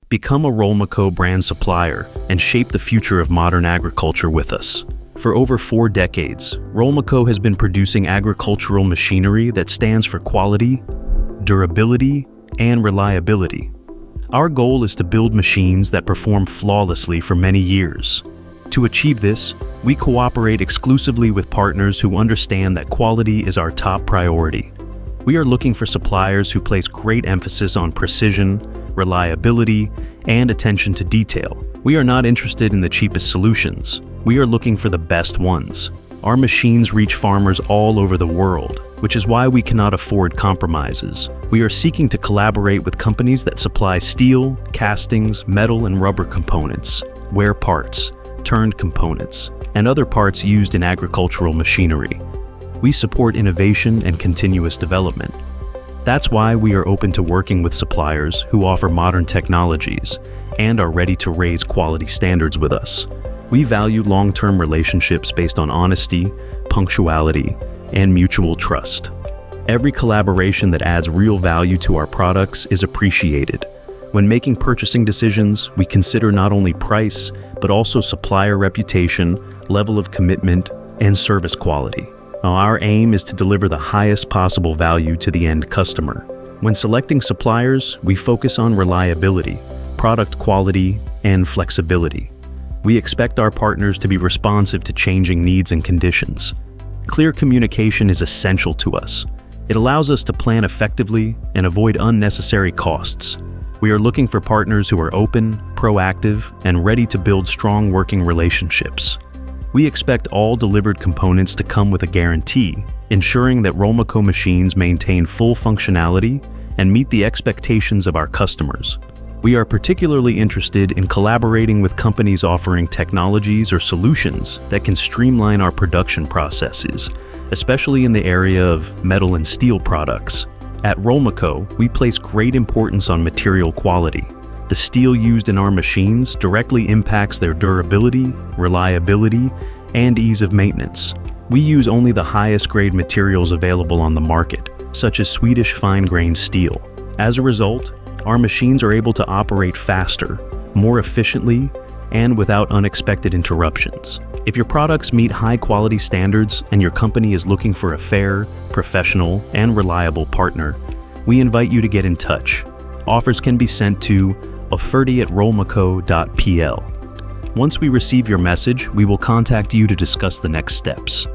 Become a Rolmako brand supplier and shape the future of modern agriculture with us. For over 4 decades, Rolmako has been producing agricultural machinery that stands for quality, durability, and reliability. Our goal is to build machines that perform flawlessly for many years. To achieve this, we cooperate exclusively with partners who understand that quality is our top priority. We are looking for suppliers who place great emphasis on precision, reliability, and attention to detail. We are not interested in the cheapest solutions. We are looking for the best ones. Our machines reach farmers all over the world, which is why we cannot afford compromises. We are seeking to collaborate with companies that supply steel, castings, metal and rubber components, wear parts, turned components, and other parts used in agricultural machinery. We support innovation and continuous development. That's why we are open to working with suppliers who offer modern technologies and are ready to raise quality standards with us. We value long-term relationships based on honesty, punctuality, and mutual trust. Every collaboration that adds real value to our products is appreciated. When making purchasing decisions, we consider not only price, but also supplier reputation, level of commitment, and service quality. Our aim is to deliver the highest possible value to the end customer. When selecting suppliers, we focus on reliability, product quality, and flexibility. We expect our partners to be responsive to changing needs and conditions. Clear communication is essential to us. It allows us to plan effectively and avoid unnecessary costs. We are looking for partners who are open, proactive, and ready to build strong working relationships. We expect all delivered components to come with a guarantee, ensuring that Rolmako machines maintain full functionality and meet the expectations of our customers. We are particularly interested in collaborating with companies offering technologies or solutions that can streamline our production processes, especially in the area of metal and steel products. At Rolmako, we place great importance on material quality. The steel used in our machines directly impacts their durability, reliability, and ease of maintenance. We use only the highest grade materials available on the market, such as Swedish fine-grained steel. As a result, our machines are able to operate faster, more efficiently, and without unexpected interruptions. If your products meet high-quality standards and your company is looking for a fair, professional, and reliable partner, we invite you to get in touch. Offers can be sent to offerti@rolmako.pl. Once we receive your message, we will contact you to discuss the next steps.